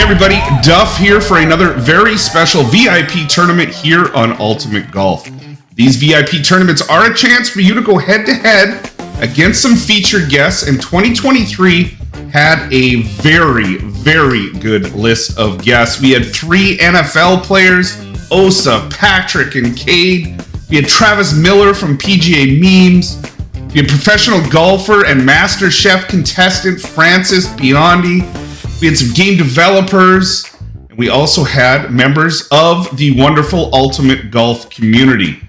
everybody, Duff here for another very special VIP tournament here on Ultimate Golf. These VIP tournaments are a chance for you to go head-to-head against some featured guests, and 2023 had a very, very good list of guests. We had 3 NFL players, Osa, Patrick, and Cade. We had Travis Miller from PGA Memes. We had professional golfer and Master Chef contestant Francis Biondi. We had some game developers, and we also had members of the wonderful Ultimate Golf community.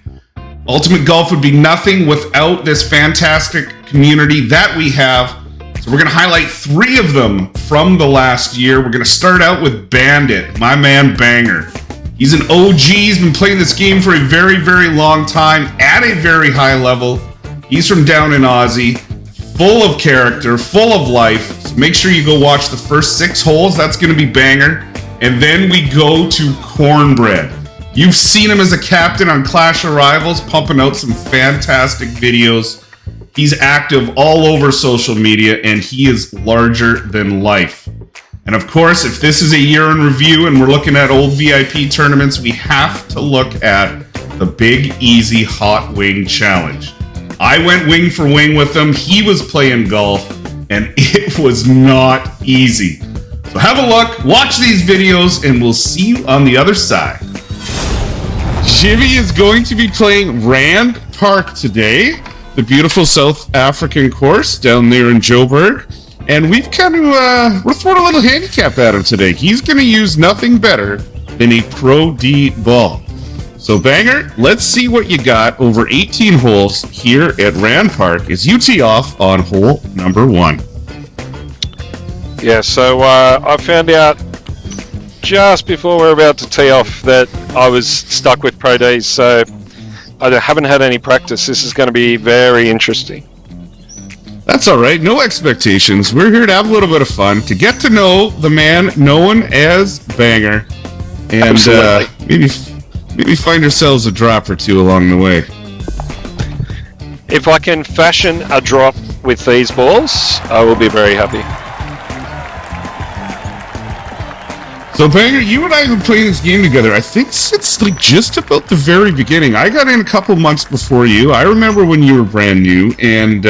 Ultimate Golf would be nothing without this fantastic community that we have. So we're going to highlight 3 of them from the last year. We're going to start out with Bandit, my man Banger. He's an OG. He's been playing this game for a very, very long time at a very high level. He's from down in Aussie, full of character, full of life. So make sure you go watch the first 6 holes. That's going to be Banger. And then we go to Kornbred. You've seen him as a captain on Clash of Rivals, pumping out some fantastic videos. He's active all over social media, and he is larger than life. And of course, if this is a year in review and we're looking at old VIP tournaments, we have to look at the Big Eazzzy Hot Wing Challenge. I went wing for wing with him. He was playing golf, and it was not easy. So have a look, watch these videos, and we'll see you on the other side. Jimmy is going to be playing Randpark today, the beautiful South African course down there in Joburg. And we've kind of, we're throwing a little handicap at him today. He's going to use nothing better than a Pro D ball. So, Banger, let's see what you got over 18 holes here at Randpark as you tee off on hole number 1. Yeah, so I found out just before we're about to tee off that I was stuck with Pro Ds, so I haven't had any practice. This is going to be very interesting. That's all right. No expectations. We're here to have a little bit of fun, to get to know the man known as Banger, and maybe find ourselves a drop or 2 along the way. If I can fashion a drop with these balls, I will be very happy. So, Banger, you and I have been playing this game together. I think it's like just about the very beginning. I got in a couple months before you. I remember when you were brand new, and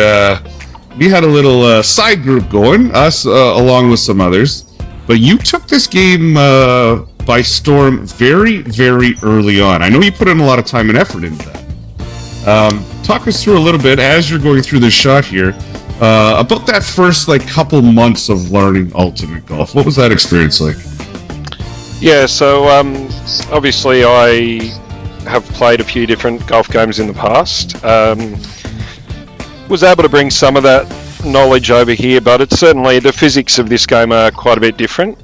we had a little side group going, us along with some others. But you took this game by storm very, very early on. I know you put in a lot of time and effort into that. Talk us through a little bit, as you're going through this shot here, about that first couple months of learning Ultimate Golf. What was that experience like? Yeah, so obviously I have played a few different golf games in the past. Was able to bring some of that knowledge over here, but it's certainly the physics of this game are quite a bit different,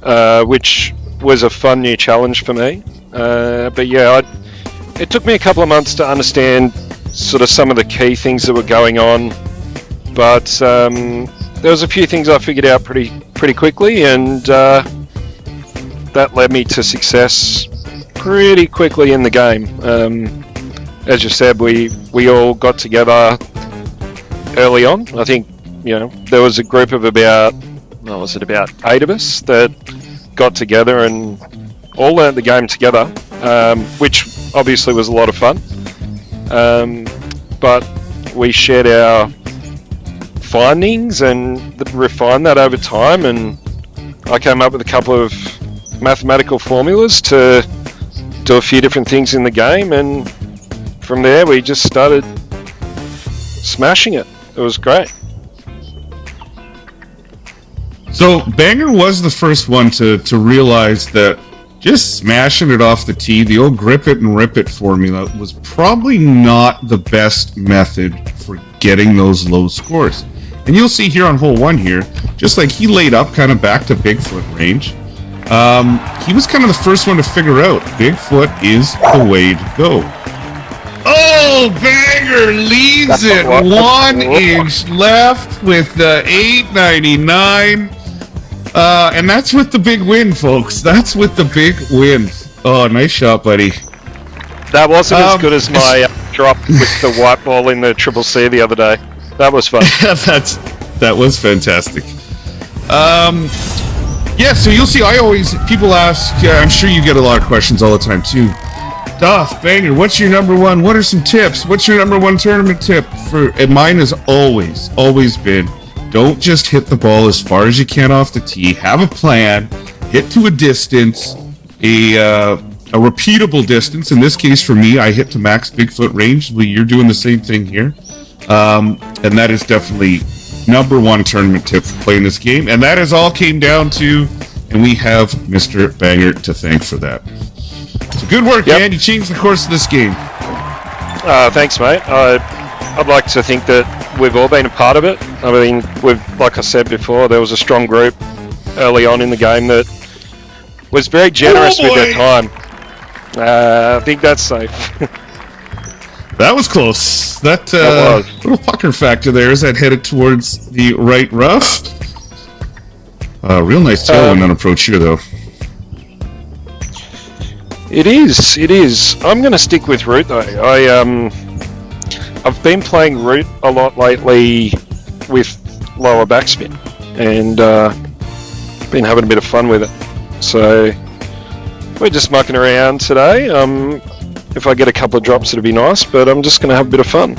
which was a fun new challenge for me. But yeah, it took me a couple of months to understand sort of some of the key things that were going on, but there was a few things I figured out pretty quickly, and that led me to success pretty quickly in the game. As you said, we all got together early on. I think, there was a group of about 8 of us that got together and all learned the game together, which obviously was a lot of fun. But we shared our findings and refined that over time, and I came up with a couple of mathematical formulas to do a few different things in the game, and from there we just started smashing it. It was great. So Banger was the first one to realize that just smashing it off the tee, the old grip it and rip it formula, was probably not the best method for getting those low scores. And you'll see here on hole 1 here, just like he laid up kind of back to Bigfoot range, he was kind of the first one to figure out Bigfoot is the way to go. Oh, Banger leads it 1 inch left with the 899. And that's with the big win, folks. That's with the big win. Oh, nice shot, buddy. That wasn't as good as my drop with the white ball in the Triple C the other day. That was fun. That was fantastic. Yeah, so you'll see, people ask, I'm sure you get a lot of questions all the time too. Duff, Banger, what's your number one? What are some tips? What's your number one tournament tip? And mine has always been, don't just hit the ball as far as you can off the tee. Have a plan, hit to a distance, a repeatable distance. In this case, for me, I hit to max Bigfoot range. Well, you're doing the same thing here. And that is definitely number one tournament tip for playing this game. And that is all came down to, and we have Mr. Banger to thank for that. So good work, man. You changed the course of this game. Thanks, mate. I'd like to think that we've all been a part of it. I mean, like I said before, there was a strong group early on in the game that was very generous with their time. I think that's safe. That was close. That little pucker factor there as that headed towards the right rough. Real nice tailwind on approach here, though. It is. I'm going to stick with root, though. I've been playing root a lot lately with lower backspin, and been having a bit of fun with it. So we're just mucking around today. If I get a couple of drops, it'll be nice, but I'm just going to have a bit of fun.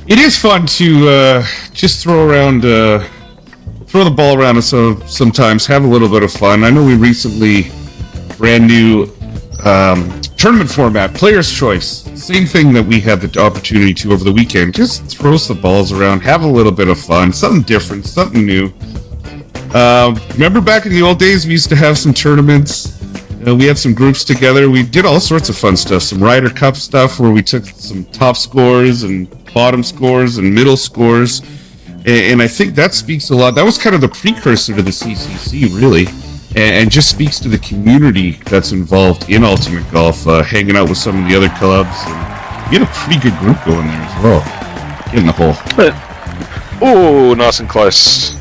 It is fun to just throw the ball around sometimes, have a little bit of fun. I know we recently brand new tournament format, Player's Choice. Same thing that we had the opportunity to over the weekend. Just throws the balls around, have a little bit of fun, something different, something new. Remember back in the old days, we used to have some tournaments. We had some groups together. We did all sorts of fun stuff. Some Ryder Cup stuff where we took some top scores and bottom scores and middle scores. And I think that speaks a lot. That was kind of the precursor to the CCC, really. And just speaks to the community that's involved in Ultimate Golf, hanging out with some of the other clubs. And we had a pretty good group going there as well. Get in the hole. Oh, nice and close.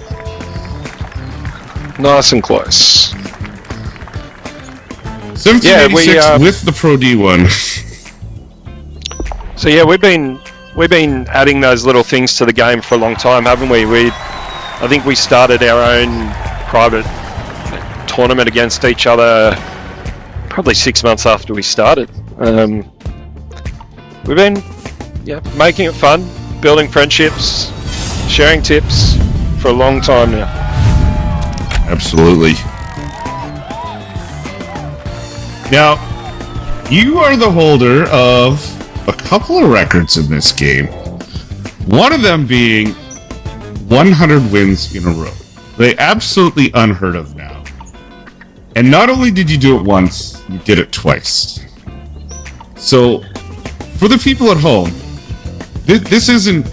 Nice and close. 1786 with the Pro D1. So yeah, we've been adding those little things to the game for a long time, haven't we? I think we started our own private tournament against each other probably 6 months after we started. We've been making it fun, building friendships, sharing tips for a long time now. Absolutely. Now, you are the holder of a couple of records in this game. One of them being 100 wins in a row. They absolutely unheard of now. And not only did you do it once, you did it twice. So, for the people at home, this isn't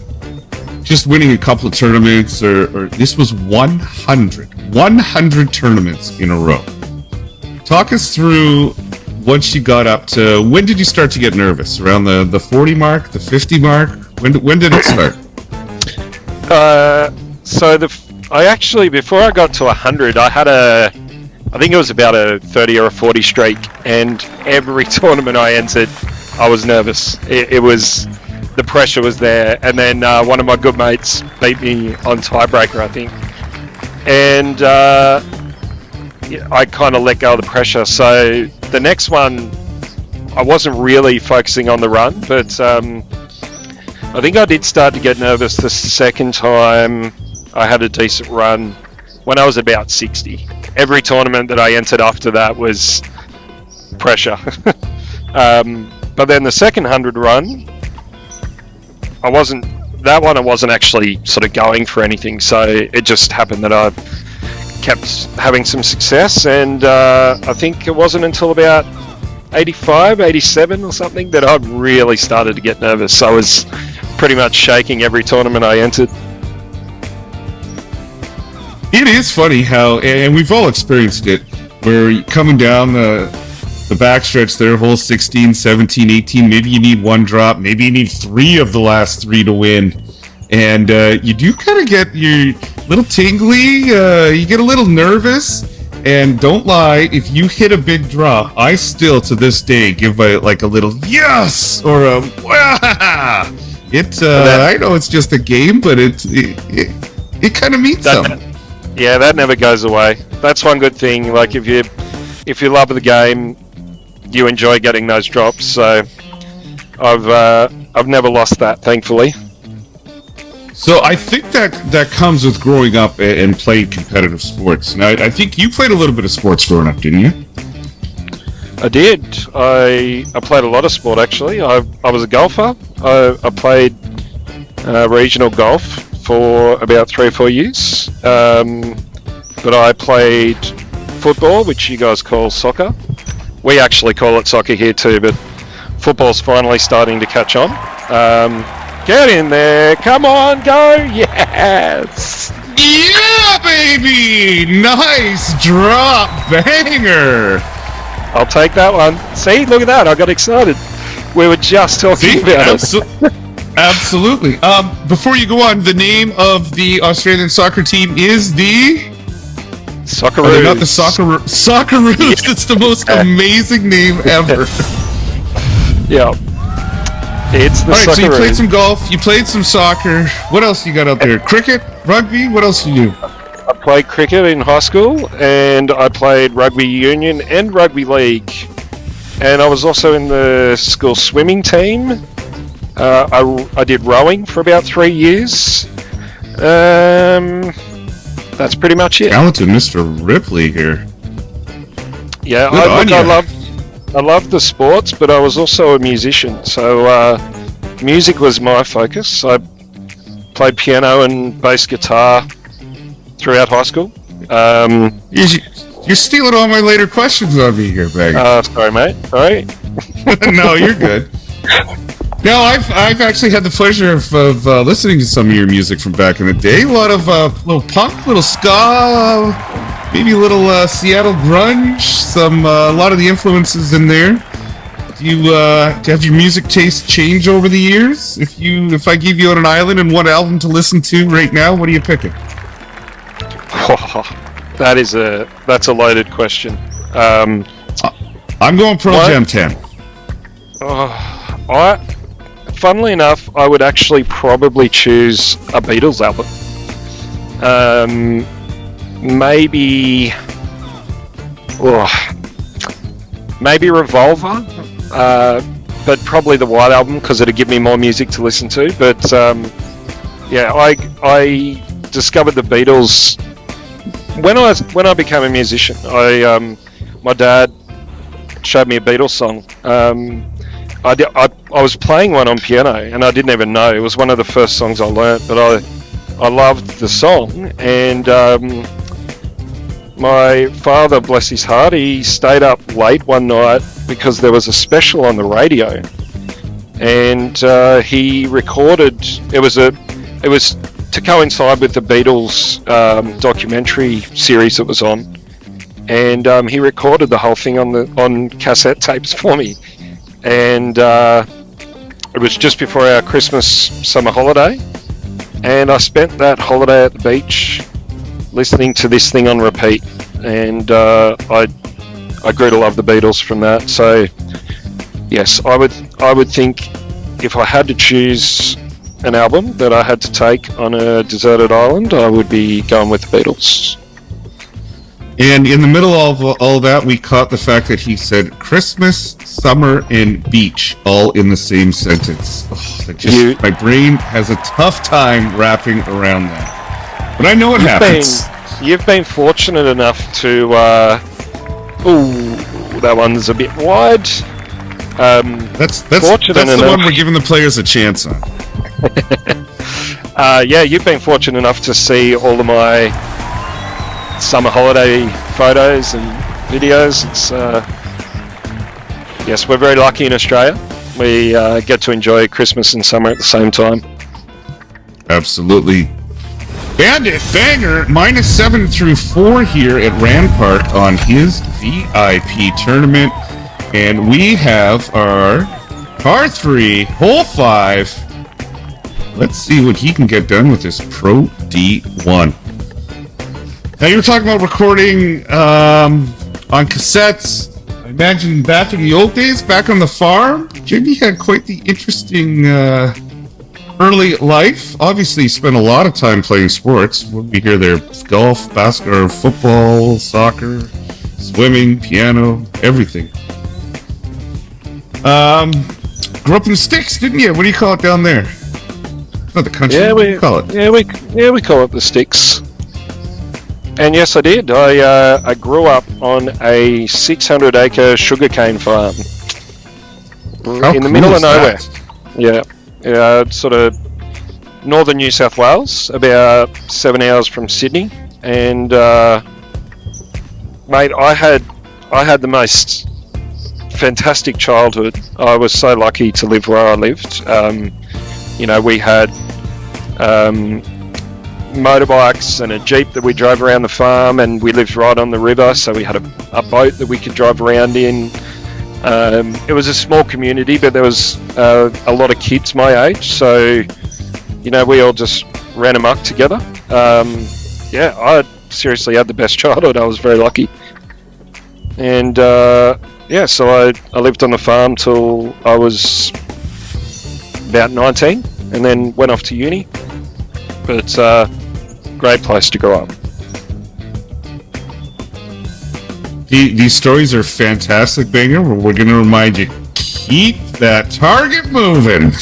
just winning a couple of tournaments, or this was 100 tournaments in a row. Talk us through what you got up to. When did you start to get nervous? Around the 40 mark, the 50 mark? When did it start? I actually, before I got to 100, I think it was about a 30 or a 40 streak, and every tournament I entered, I was nervous. It was, the pressure was there, and then one of my good mates beat me on tiebreaker, I think. And I kind of let go of the pressure. So the next one, I wasn't really focusing on the run, but I think I did start to get nervous the second time I had a decent run when I was about 60. Every tournament that I entered after that was pressure. But then the second 100 run, I wasn't actually sort of going for anything, so it just happened that I kept having some success, and I think it wasn't until about 85, 87 or something that I really started to get nervous. I was pretty much shaking every tournament I entered. It is funny how, and we've all experienced it, where you're coming down the backstretch there, hole 16, 17, 18, maybe you need one drop, maybe you need 3 of the last 3 to win. And you do kind of get your little tingly, you get a little nervous, and don't lie, if you hit a big drop, I still to this day give a little yes or a wah. I know it's just a game, but it kind of means something. Yeah, that never goes away. That's one good thing. Like if you love the game, you enjoy getting those drops. So I've never lost that, thankfully. So I think that comes with growing up and playing competitive sports. Now, I think you played a little bit of sports growing up, didn't you? I did. I played a lot of sport, actually. I was a golfer. I played regional golf for about 3 or 4 years. But I played football, which you guys call soccer. We actually call it soccer here too, but football's finally starting to catch on. Get in there. Come on, go. Yes. Yeah, baby. Nice drop. Banger. I'll take that one. See, look at that. I got excited. We were just talking about it. Absolutely. Before you go on, the name of the Australian soccer team is the Socceroos. Not the Socceroos. Yeah. It's the most amazing name ever. Yeah. It's the Socceroos. All right, so you played some golf, you played some soccer. What else you got out there? Cricket? Rugby? What else you do? I played cricket in high school, and I played rugby union and rugby league. And I was also in the school swimming team. I did rowing for about 3 years. That's pretty much it. Talented Mr. Ripley here. Yeah, I love the sports, but I was also a musician. So music was my focus. I played piano and bass guitar throughout high school. You're stealing all my later questions on me here, Bag. Sorry, mate. Sorry. No, you're good. No, I've actually had the pleasure of listening to some of your music from back in the day. A lot of little punk, little ska, maybe a little Seattle grunge. A lot of the influences in there. Do you have your music taste change over the years? If I give you on an island and one album to listen to right now, what are you picking? That's a loaded question. I'm going Pearl Jam 10. Funnily enough, I would actually probably choose a Beatles album. Maybe Revolver, but probably the White Album because it'd give me more music to listen to. But I discovered the Beatles when I became a musician. My dad showed me a Beatles song. I was playing one on piano and I didn't even know. It was one of the first songs I learnt, but I loved the song. And my father, bless his heart, he stayed up late one night because there was a special on the radio, and he recorded. It was to coincide with the Beatles documentary series that was on, and he recorded the whole thing on cassette tapes for me. And it was just before our Christmas summer holiday, and I spent that holiday at the beach listening to this thing on repeat, and I grew to love the Beatles from that. So yes, I would think if I had to choose an album that I had to take on a deserted island, I would be going with the Beatles. And in the middle of all that, we caught the fact that he said Christmas, summer, and beach all in the same sentence. My brain has a tough time wrapping around that. But I know it happens. You've been fortunate enough to... that one's a bit wide. That's the one we're giving the players a chance on. You've been fortunate enough to see all of my summer holiday photos and videos. It's yes, we're very lucky in Australia. We get to enjoy Christmas and summer at the same time. Absolutely. Bandit Banger -7 through 4 here at Randpark on his VIP tournament, and we have our par 3 hole 5. Let's see what he can get done with this Pro D1. Now, you were talking about recording on cassettes. I imagine back in the old days, back on the farm, Jimmy had quite the interesting early life. Obviously, you spent a lot of time playing sports. What we hear there? Golf, basketball, football, soccer, swimming, piano, everything. Grew up in the sticks, didn't you? What do you call it down there? It's not the country. Yeah, what do you call it? We call it the sticks. And yes, I did. I grew up on a 600-acre sugarcane farm in the middle of nowhere. Yeah, sort of northern New South Wales, about 7 hours from Sydney. And mate, I had the most fantastic childhood. I was so lucky to live where I lived. We had motorbikes and a Jeep that we drove around the farm, and we lived right on the river, so we had a boat that we could drive around in. It was a small community, but there was a lot of kids my age, so we all just ran amok together. I seriously had the best childhood. I was very lucky. And so I lived on the farm till I was about 19, and then went off to uni. But great place to grow up. These stories are fantastic, Banger. We're going to remind you, keep that target moving.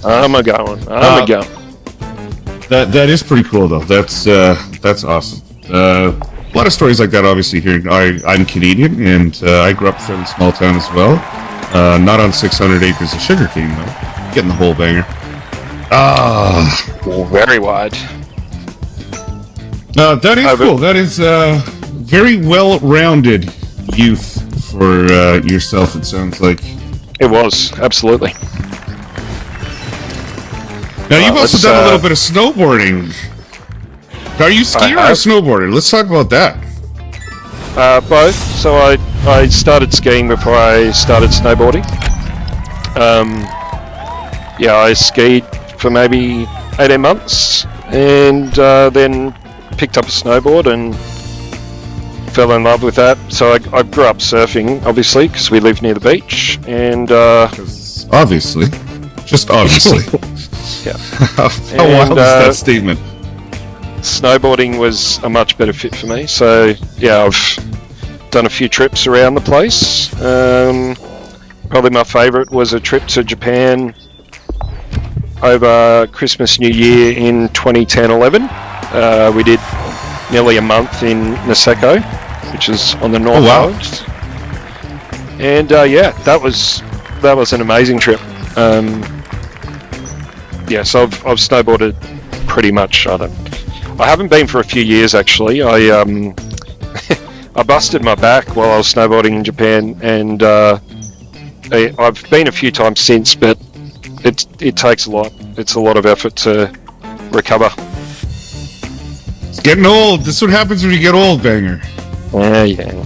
I'm a going. That is pretty cool, though. That's awesome. A lot of stories like that, obviously, here. I'm Canadian, and I grew up in a fairly small town as well. Not on 600 acres of sugarcane, though. Getting the whole Banger. Very wide. That is cool. That is very well-rounded youth for yourself, it sounds like. It was, absolutely. Now, you've also done a little bit of snowboarding. Are you a skier or a snowboarder? Let's talk about that. Both. So I started skiing before I started snowboarding. I skied for maybe 18 months, and then picked up a snowboard and fell in love with that. So I grew up surfing, obviously, because we live near the beach, and obviously. Yeah. How wild is that statement? Snowboarding was a much better fit for me. So yeah, I've done a few trips around the place. Probably my favourite was a trip to Japan over Christmas, New Year in 2010-11. We did nearly a month in Niseko, which is on the North Island. And that was an amazing trip. So I've snowboarded pretty much. I haven't been for a few years, actually. I busted my back while I was snowboarding in Japan, and I've been a few times since, but it takes a lot. It's a lot of effort to recover. It's getting old. This is what happens when you get old, Banger. Yeah.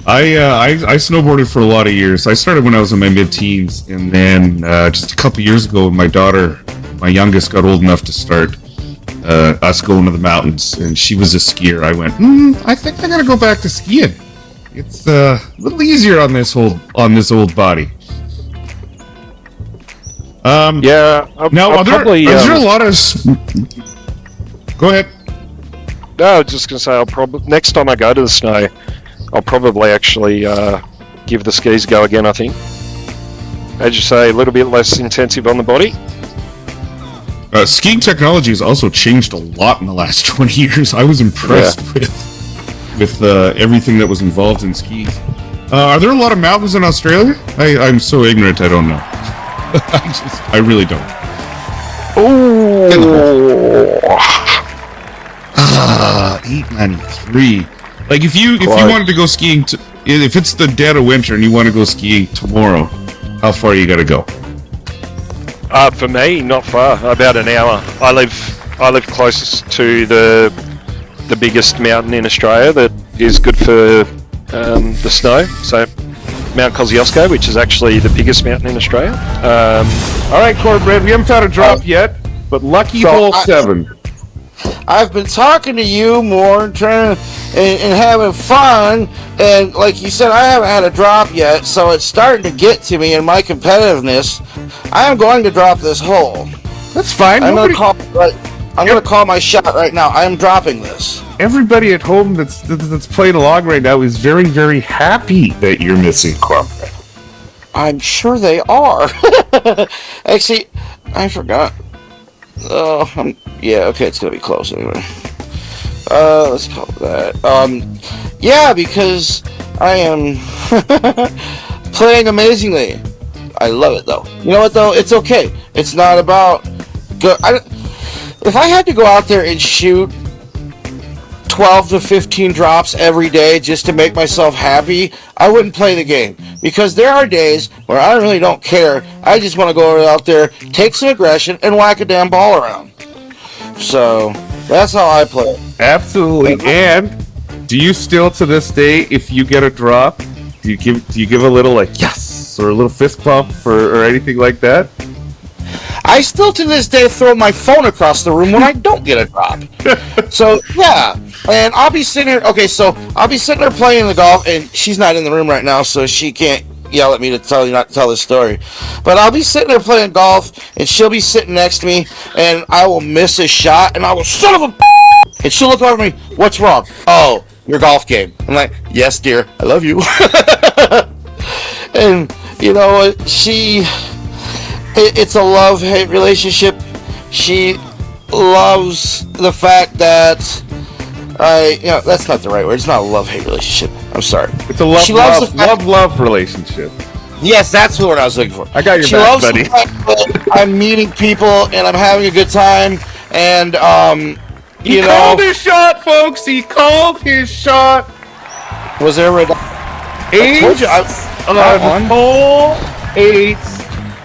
I snowboarded for a lot of years. I started when I was in my mid-teens, and then just a couple years ago, when my daughter, my youngest, got old enough to start us going to the mountains, and she was a skier. I went, I think I gotta go back to skiing. It's a little easier on this old body. Now, is there a lot of? Go ahead. No, I was just gonna say, next time I go to the snow, I'll probably actually give the skis a go again, I think. As you say, a little bit less intensive on the body. Skiing technology has also changed a lot in the last 20 years. I was impressed with everything that was involved in skiing. Are there a lot of mountains in Australia? I'm so ignorant, I don't know. I really don't. Oh! 893. Like if you wanted to go skiing, if it's the dead of winter and you want to go skiing tomorrow, how far you got to go? For me, not far. About an hour. I live closest to the biggest mountain in Australia that is good for the snow. So Mount Kosciuszko, which is actually the biggest mountain in Australia. All right, Kornbred, we haven't found a drop yet, but lucky hole 7. I've been talking to you more and trying and having fun, and like you said, I haven't had a drop yet, so it's starting to get to me in my competitiveness. I am going to drop this hole. That's fine. I'm gonna call my shot right now. I am dropping this. Everybody at home that's playing along right now is very, very happy that you're missing Kornbred. I'm sure they are. Actually, I forgot. Yeah, okay, it's gonna be close anyway. Let's call that. Yeah, because I am playing amazingly. I love it though. You know what though? It's okay. It's not about. If I had to go out there and shoot 12 to 15 drops every day just to make myself happy, I wouldn't play the game. Because there are days where I really don't care. I just want to go out there, take some aggression, and whack a damn ball around. So, that's how I play. Absolutely. And do you still, to this day, if you get a drop, do you give a little like yes or a little fist bump or anything like that? I still to this day throw my phone across the room when I don't get a drop. So yeah, and I'll be sitting here. Okay, so I'll be sitting there playing the golf, and she's not in the room right now, so she can't yell at me to tell you not to tell this story. But I'll be sitting there playing golf, and she'll be sitting next to me, and I will miss a shot, and I will son of a, and she'll look over at me. What's wrong? Oh, your golf game. I'm like, yes, dear, I love you. And you know it's a love-hate relationship. She loves the fact that that's not the right word. It's not a love-hate relationship. I'm sorry. It's a love relationship. Yes, that's the word I was looking for. I got your back, buddy. The fact that I'm meeting people and I'm having a good time, and he called his shot, folks. He called his shot. Was there a eight? I told you hole 8.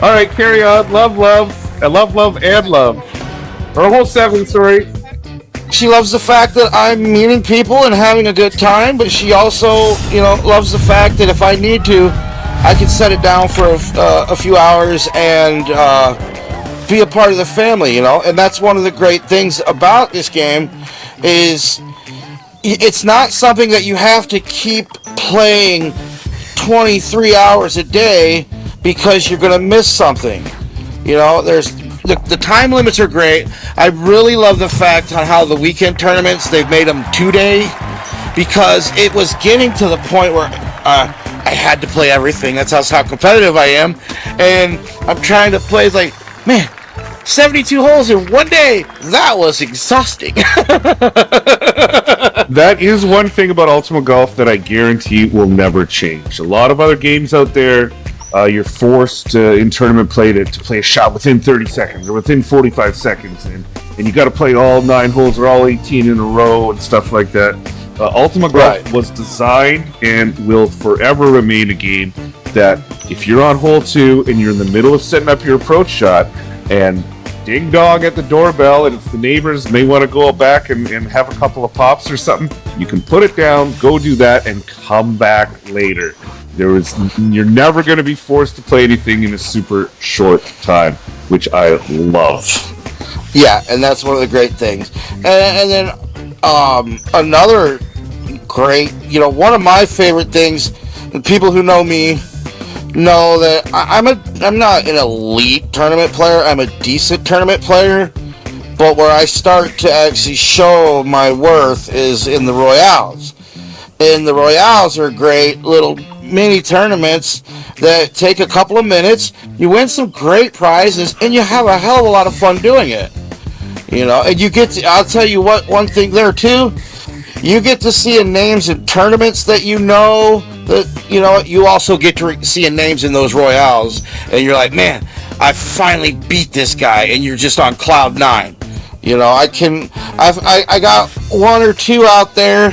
All right, carry on. Love, and love. Or hole 7, sorry. She loves the fact that I'm meeting people and having a good time, but she also, loves the fact that if I need to, I can set it down for a few hours and be a part of the family, And that's one of the great things about this game is it's not something that you have to keep playing 23 hours a day because you're going to miss something. There's the time limits are great. I really love the fact on how the weekend tournaments, they've made them 2-day, because it was getting to the point where I had to play everything. That's how competitive I am. And I'm trying to play like, man, 72 holes in one day. That was exhausting. That is one thing about Ultimate Golf that I guarantee will never change. A lot of other games out there, you're forced in tournament play to play a shot within 30 seconds or within 45 seconds, and you got to play all 9 holes or all 18 in a row and stuff like that. Ultimate Golf was designed and will forever remain a game that if you're on hole 2 and you're in the middle of setting up your approach shot and ding dong at the doorbell and if the neighbors may want to go back and have a couple of pops or something, you can put it down, go do that, and come back later. You're never going to be forced to play anything in a super short time, which I love. Yeah, and that's one of the great things. And then another great, one of my favorite things, and people who know me know that I'm not an elite tournament player. I'm a decent tournament player, but where I start to actually show my worth is in the Royales. And the Royales are great little mini tournaments that take a couple of minutes, you win some great prizes, and you have a hell of a lot of fun doing it. And you get to, I'll tell you what, one thing there too, you get to see names in tournaments that that, you also get to see names in those Royales, and you're like, man, I finally beat this guy, and you're just on cloud 9. I got 1 or 2 out there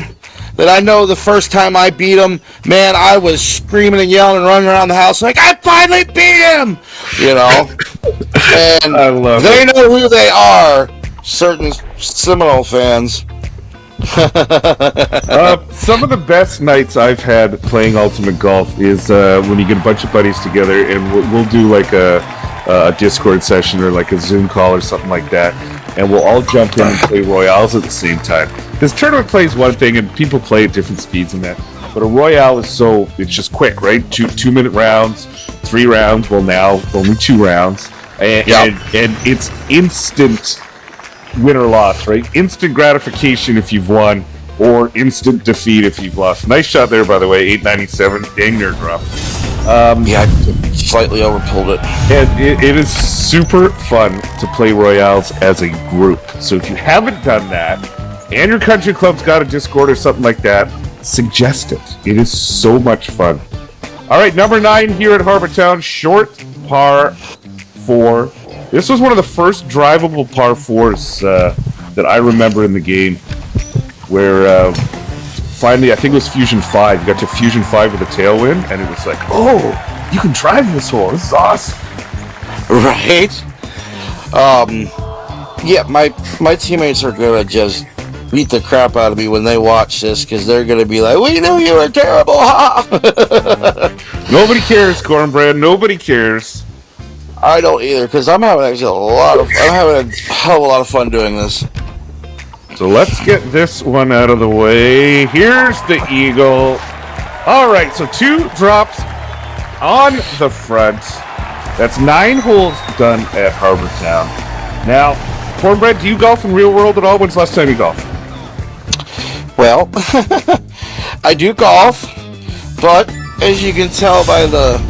that I know the first time I beat them, man, I was screaming and yelling and running around the house like, I finally beat him! And they know who they are, certain Seminole fans. Some of the best nights I've had playing Ultimate Golf is when you get a bunch of buddies together and we'll do like a Discord session or like a Zoom call or something like that, and we'll all jump in and play Royales at the same time. Because tournament play is one thing, and people play at different speeds and that. But a Royale is it's just quick, right? 2-minute rounds, 3 rounds. Well, now only 2 rounds, and it's instant win or loss, right? Instant gratification if you've won, or instant defeat if you've lost. Nice shot there, by the way. 897, dang near drop. Yeah, I slightly overpulled it. And it is super fun to play Royales as a group. So if you haven't done that, and your country club's got a Discord or something like that, suggest it. It is so much fun. All right, number 9 here at Harbour Town, short par 4. This was one of the first drivable par 4s that I remember in the game, where finally, I think it was Fusion 5. You got to Fusion 5 with a tailwind, and it was like, oh, you can drive this hole. This is awesome. Right? Yeah, my teammates are gonna just beat the crap out of me when they watch this, because they're gonna be like, we knew you were terrible, ha! Nobody cares, Kornbred. Nobody cares. I don't either, because I'm having a hell of a lot of fun doing this. So let's get this one out of the way. Here's the eagle. All right, so 2 drops on the front. That's 9 holes done at Harbour Town. Now, Kornbred, do you golf in real world at all? When's the last time you golfed? Well, I do golf, but as you can tell by the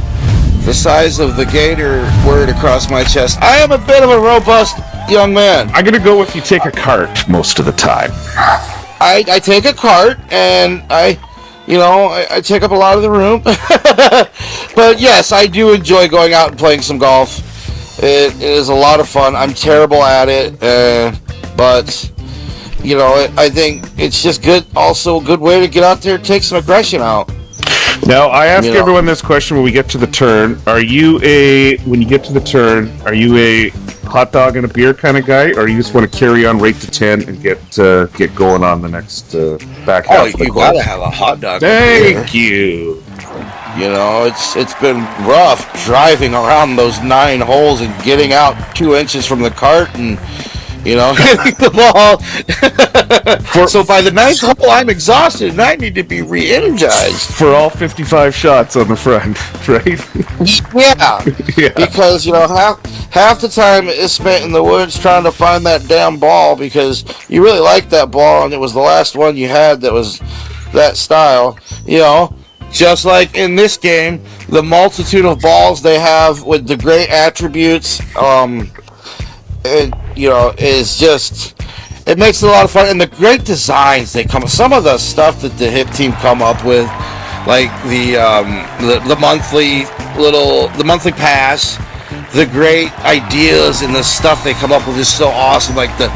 size of the gator word across my chest, I am a bit of a robust young man. I'm gonna go with you take a cart most of the time. I take a cart and I take up a lot of the room. But yes, I do enjoy going out and playing some golf. It is a lot of fun. I'm terrible at it, but I think it's just good. Also, a good way to get out there and take some aggression out. Now, I ask everyone this question when we get to the turn. When you get to the turn, are you a hot dog and a beer kind of guy, or you just want to carry on right to 10 and get going on the next back half of the course? You gotta have a hot dog. Thank you. It's been rough driving around those 9 holes and getting out 2 inches from the cart and hitting the ball. So by the 9th hole, I'm exhausted and I need to be re-energized. For all 55 shots on the front, right? Yeah. Because, half the time is spent in the woods trying to find that damn ball because you really like that ball and it was the last one you had that was that style. Just like in this game, the multitude of balls they have with the great attributes, it makes it a lot of fun, and the great designs they come. Some of the stuff that the hip team come up with, like the monthly pass, the great ideas and the stuff they come up with is so awesome. Like the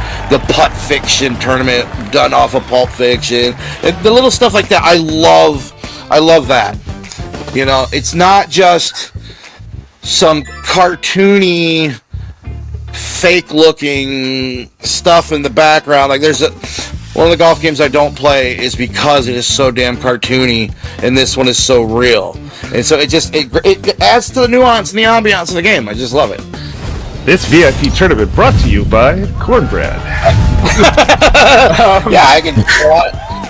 putt fiction tournament done off of Pulp Fiction, and the little stuff like that. I love that. It's not just some cartoony, fake-looking stuff in the background. Like one of the golf games I don't play is because it is so damn cartoony, and this one is so real. And so it adds to the nuance and the ambiance of the game. I just love it. This VIP tournament brought to you by Kornbred. Yeah, I can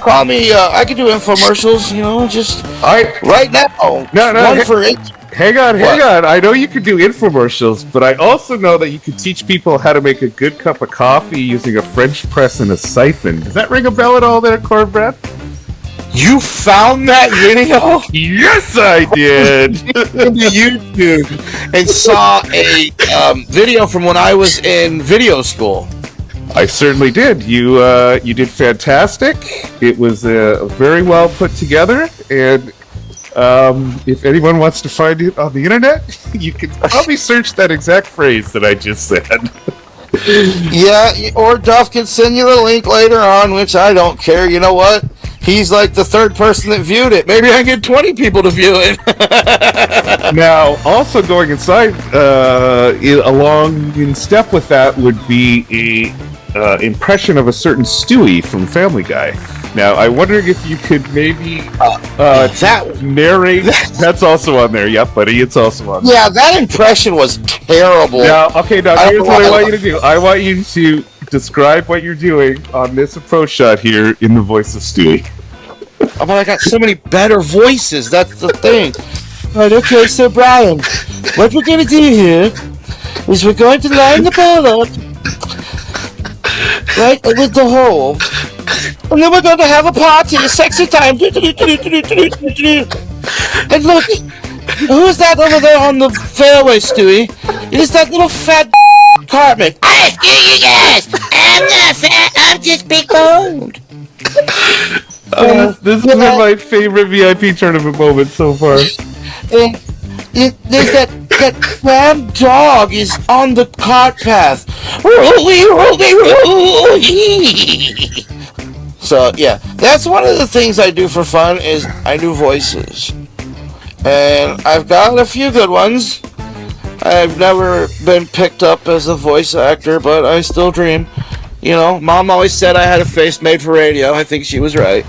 call me. I can do infomercials. Just right now. No. For it. Hang on. I know you can do infomercials, but I also know that you can teach people how to make a good cup of coffee using a French press and a siphon. Does that ring a bell at all there, Kornbred? You found that video? Yes, I did. Into YouTube and saw a video from when I was in video school. I certainly did. You did fantastic. It was very well put together, and if anyone wants to find it on the internet, you can probably search that exact phrase that I just said. Yeah, or Duff can send you the link later on, which I don't care. You know what? He's like the 3rd person that viewed it. Maybe I get 20 people to view it. Now, also going inside, along in step with that would be a impression of a certain Stewie from Family Guy. Now, I'm wondering if you could maybe narrate. That's also on there. Yep, buddy, it's also on there. Yeah, that impression was terrible. Now, here's what I want you to do. I want you to describe what you're doing on this approach shot here in the voice of Stewie. Oh, but I got so many better voices. That's the thing. Right, okay, so Brian, what we're gonna do here is we're going to line the ball up right with the hole. And then we're going to have a party, a sexy time. And look, who's that over there on the fairway, Stewie? It is that little fat Cartman. Yes! I'm not fat, I'm just big boned. This has been my favorite VIP tournament moment so far. There's that damn dog is on the cart path. Rolly. So yeah, that's one of the things I do for fun is I do voices, and I've got a few good ones. I've never been picked up as a voice actor, but I still dream. You know, Mom always said I had a face made for radio. I think she was right.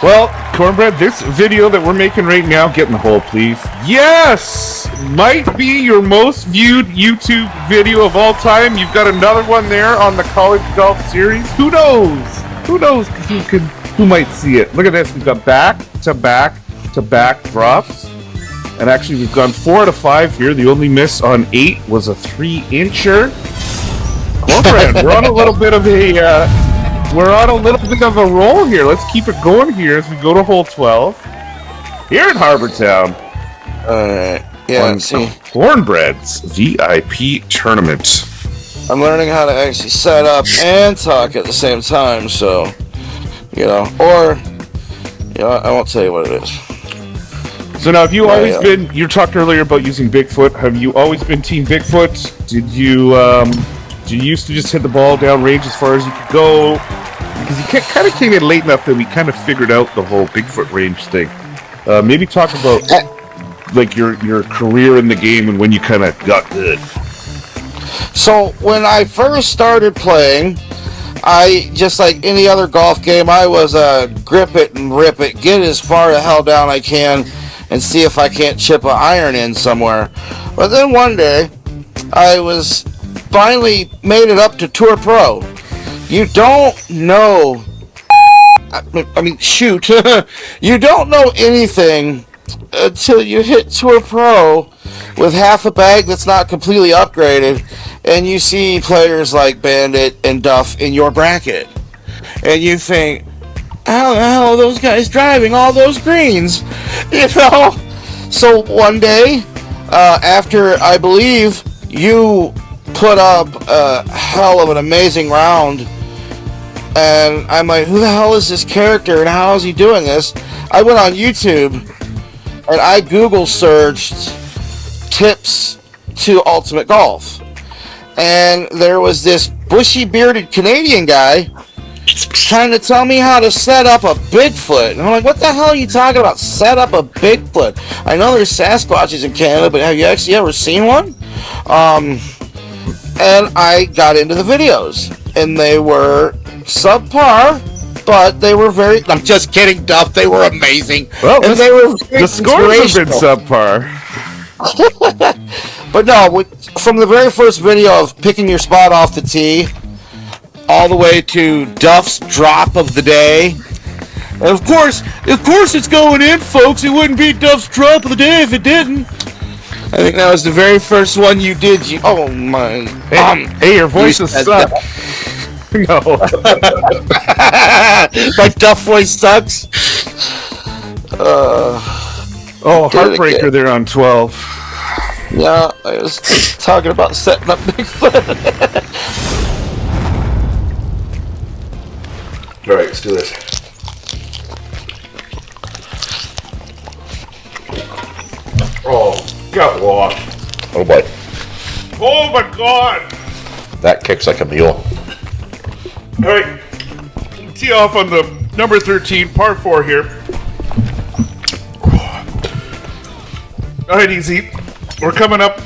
Well, Kornbred, this video that we're making right now, get in the hole, please. Yes! Might be your most viewed YouTube video of all time. You've got another one there on the College Golf Series. Who knows? Who knows who might see it? Look at this. We've got back-to-back-to-back drops. And actually, we've gone 4 out of 5 here. The only miss on 8 was a 3-incher. Kornbred, we're on a little bit of a... We're on a little bit of a roll here. Let's keep it going here as we go to hole 12 here in Harbour Town. Yeah, see. Kornbred's VIP tournament. I'm learning how to actually set up and talk at the same time, so, I won't tell you what it is. So now, have you always been, you talked earlier about using Bigfoot. Have you always been Team Bigfoot? Did you used to just hit the ball down range as far as you could go? Because you kind of came in late enough that we kind of figured out the whole Bigfoot range thing. Maybe talk about like your career in the game and when you kind of got good. So when I first started playing, I just like any other golf game, I was grip it and rip it, get as far the hell down I can, and see if I can't chip an iron in somewhere. But then one day, I was finally made it up to Tour Pro. You don't know. Shoot. You don't know anything until you hit Tour Pro with half a bag that's not completely upgraded, and you see players like Bandit and Duff in your bracket. And you think, how the hell are those guys driving all those greens? So one day, after I believe you put up a hell of an amazing round, and I'm like, who the hell is this character and how is he doing this? I went on YouTube and I Google searched tips to Ultimate Golf, and there was this bushy bearded Canadian guy trying to tell me how to set up a Bigfoot. And I'm like, what the hell are you talking about? Set up a Bigfoot? I know there's Sasquatches in Canada, but have you actually ever seen one? And I got into the videos, and they were subpar, but they were very... I'm just kidding, Duff. They were amazing. Well, and they were the scores have been subpar. But no, from the very first video of picking your spot off the tee, all the way to Duff's drop of the day. And of course it's going in, folks. It wouldn't be Duff's drop of the day if it didn't. I think that was the very first one you did. Oh my! Hey, your voices suck. No, my Duff voice sucks. Heartbreaker there on 12. Yeah, I was talking about setting up Bigfoot. All right, let's do this. Oh, got lost. Oh boy, Oh my god! that kicks like a mule. All right, tee off on the number 13, par 4 here. All right, Eazzzy. We're coming up.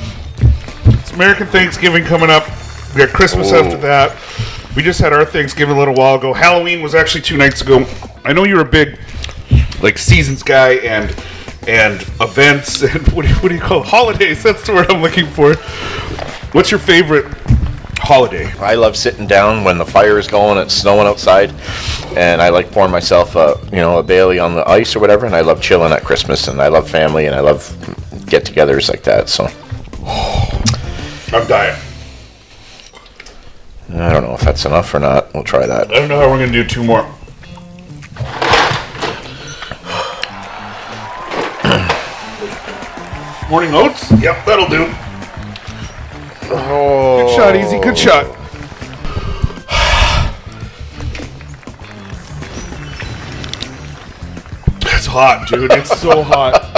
It's American Thanksgiving coming up. We got Christmas after that. We just had our Thanksgiving a little while ago. Halloween was actually 2 nights ago. I know you're a big, like, seasons guy and events and what do you call it? Holidays. That's the word I'm looking for. What's your favorite holiday? I love sitting down when the fire is going, it's snowing outside, and I like pouring myself a Bailey on the ice or whatever, and I love chilling at Christmas, and I love family, and I love get-togethers like that, so. I'm dying. I don't know if that's enough or not. We'll try that. I don't know how we're going to do 2 more. Morning oats? Yep, that'll do. Oh. Good shot, Eazzzy. Good shot. It's hot, dude. It's so hot.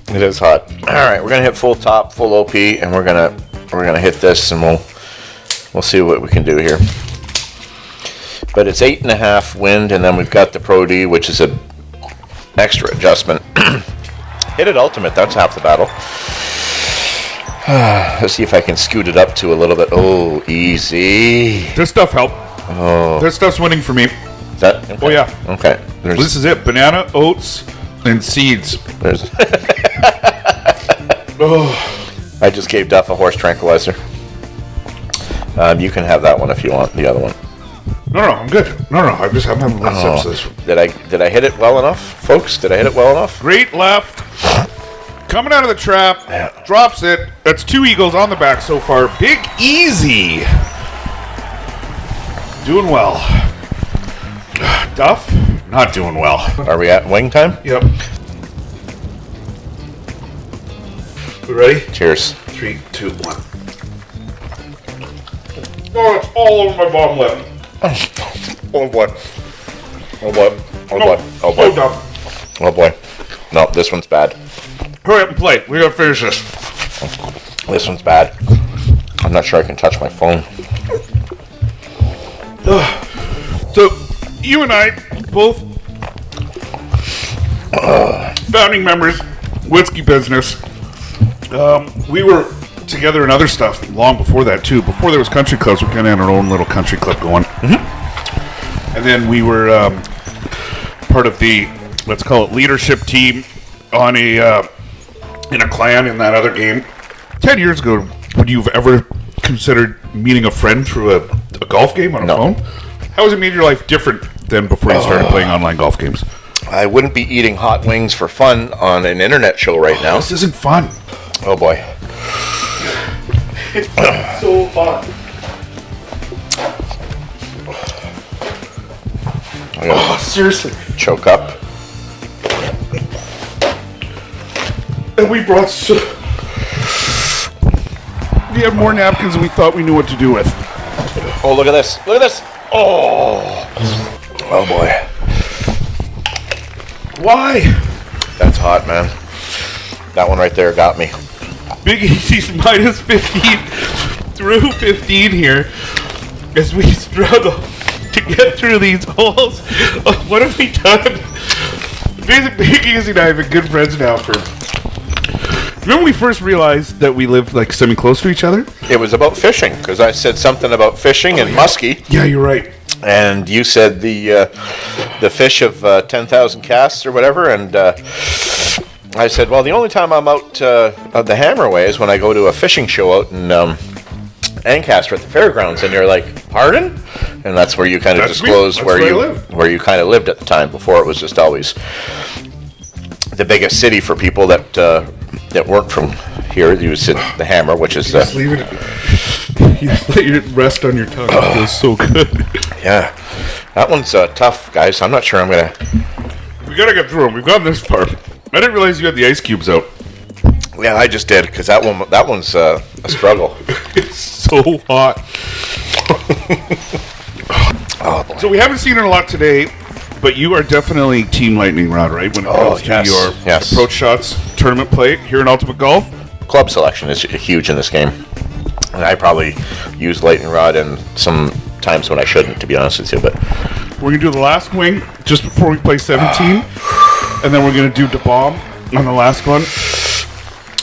It is hot. All right, we're gonna hit full top, full OP, and we're gonna hit this, and we'll see what we can do here. But it's 8.5 wind, and then we've got the Pro D, which is a extra adjustment. Hit it ultimate. That's half the battle. Let's see if I can scoot it up to a little bit. Oh, easy. This stuff helped. Oh, This stuff's winning for me. is that? Okay. Oh, yeah. Okay. This is it. Banana, oats, and seeds. There's. Oh, I just gave Duff a horse tranquilizer. You can have that one if you want. The other one. no, I'm good. No, I'm having a little sips of this. Did I hit it well enough, folks? Did I hit it well enough? Great left. Coming out of the trap. Yeah. Drops it. That's 2 eagles on the back so far. Big Eazzzy. Doing well. Duff, not doing well. Are we at wing time? Yep. We ready? Cheers. 3, 2, 1. Oh, it's all over my bottom lip. Oh boy. Oh boy. Oh boy. Oh Slow boy. down. Oh boy. No, this one's bad. Hurry up and play. We gotta finish this. This one's bad. I'm not sure I can touch my phone. So, you and I, both founding members, Whiskey Business. We were together in other stuff long before that, too. Before there was country clubs, we kind of had our own little country club going. Mm-hmm. And then we were part of the, let's call it, leadership team on in a clan in that other game. 10 years ago, would you have ever considered meeting a friend through a golf game on a phone? How has it made your life different than before you started playing online golf games? I wouldn't be eating hot wings for fun on an internet show right now. This isn't fun. Oh boy. It's so fun. I gotta Seriously. choke up. And we brought we had more napkins than we thought we knew what to do with. Oh, look at this. Look at this. Oh. Oh boy. Why? That's hot, man. That one right there got me. Big Eassy's minus 15 through 15 here as we struggle to get through these holes. What have we done? Big Eazzzy and I have been good friends now for... Remember we first realized that we lived like semi-close to each other? It was about fishing, because I said something about fishing and muskie. Yeah, you're right. And you said the fish of 10,000 casts or whatever, and I said, well, the only time I'm out of the Hammerway is when I go to a fishing show out in Ancaster at the fairgrounds, and you're like, pardon? And that's where you kind of disclosed where you kind of lived at the time. Before it was just always the biggest city for people that weren't from here. You said the Hammer, which is Just leave it. You just let it rest on your tongue. It feels so good. Yeah, that one's tough, guys. I'm not sure I'm gonna. We gotta get through them. We've gotten this far. I didn't realize you had the ice cubes out. Yeah, I just did, because that one's a struggle. It's so hot. Oh boy. So we haven't seen it a lot today, but you are definitely Team Lightning Rod, right? When it comes to your approach shots, tournament play here in Ultimate Golf. Club selection is huge in this game. And I probably use lightning rod and some times when I shouldn't, to be honest with you. But we're gonna do the last wing just before we play 17, and then we're gonna do the bomb on the last one,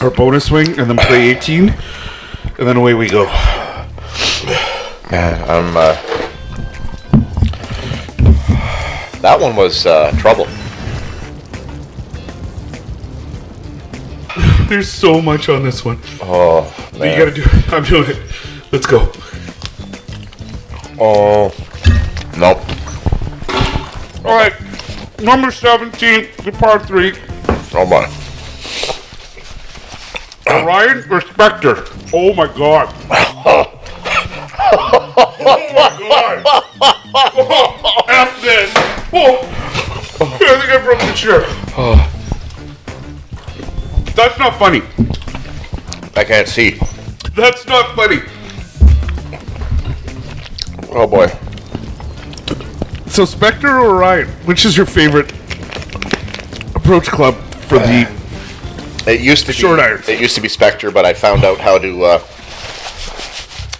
our bonus swing, and then play 18, and then away we go. Man, that one was trouble. There's so much on this one. Oh man, but you gotta do it. I'm doing it. Let's go. Oh, nope. All right, number 17, the par 3. Oh boy. Orion or Spectre? Oh my god. Oh my god. Oh, F this. Oh. I think I broke the chair. That's not funny. I can't see. That's not funny. Oh boy. So Spectre or Orion, which is your favorite approach club for the It used to short be, irons? It used to be Spectre, but I found out how to.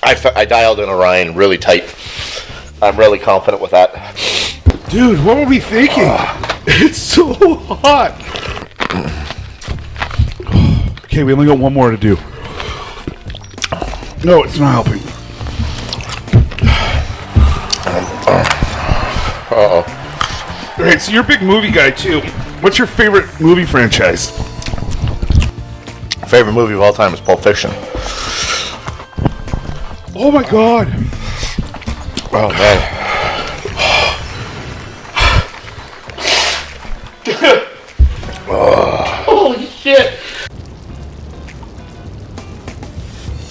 I dialed in Orion really tight. I'm really confident with that. Dude, what were we thinking? It's so hot. Okay, we only got one more to do. No, it's not helping. Uh-oh. All right, so you're a big movie guy too. What's your favorite movie franchise? Favorite movie of all time is Pulp Fiction. Oh my god. Oh man. Holy shit.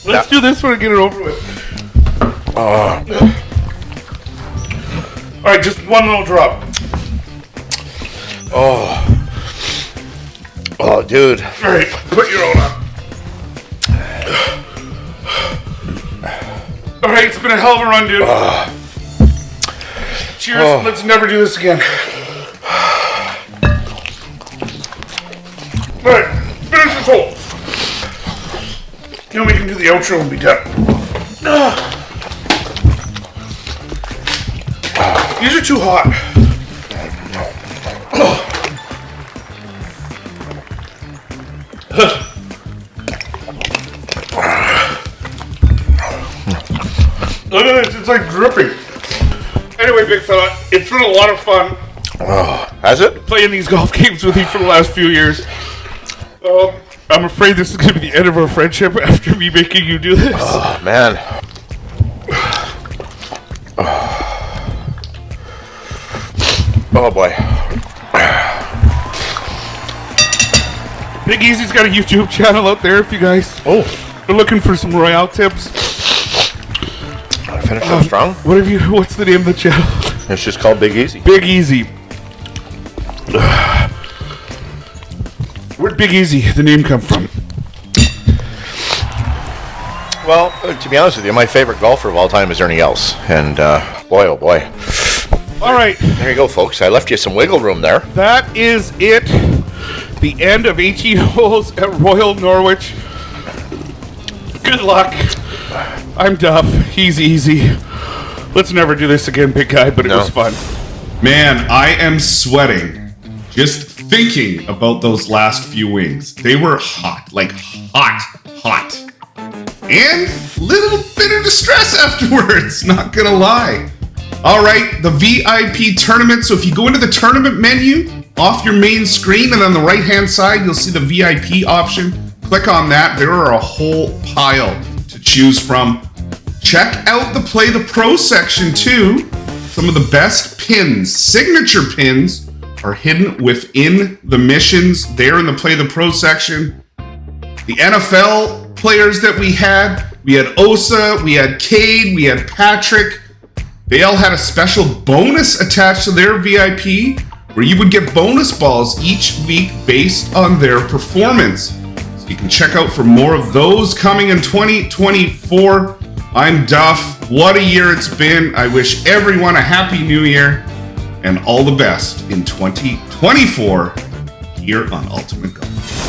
Let's do this one and get it over with. All right, just one little drop. Oh, dude. All right, put your own on. All right, it's been a hell of a run, dude. Cheers. Let's never do this again. All right, finish this hole. Then we can do the outro and be done. These are too hot. Look at this, it's like dripping. Anyway, big fella, it's been a lot of fun Has it? playing these golf games with you for the last few years. I'm afraid this is going to be the end of our friendship after me making you do this. Oh, man. Oh, boy. Big Eazzy's got a YouTube channel out there if you guys are looking for some Royale tips. Finish up strong? What's the name of the channel? It's just called Big Eazzzy. Big Eazzzy. Where'd Big Eazzzy, the name, come from? Well, to be honest with you, my favorite golfer of all time is Ernie Els. And, boy, oh boy. All right, There you go, folks. I left you some wiggle room there. that is it. The end of 18 holes at Royal Norwich. Good luck. I'm Duff. He's Eazzzy. Let's never do this again, big guy, but it was fun. Man, I am sweating just thinking about those last few wings. They were hot, like hot. And a little bit of distress afterwards, not gonna lie. All right, the VIP tournament. So if you go into the tournament menu off your main screen and on the right-hand side, you'll see the VIP option. Click on that. There are a whole pile to choose from. Check out the Play the Pro section too. Some of the best pins, signature pins, are hidden within the missions there in the Play the Pro section. The NFL players that we had Osa, we had Cade, we had Patrick. They all had a special bonus attached to their VIP where you would get bonus balls each week based on their performance. So you can check out for more of those coming in 2024. I'm Duff. What a year it's been. I wish everyone a happy new year and all the best in 2024 here on Ultimate Golf.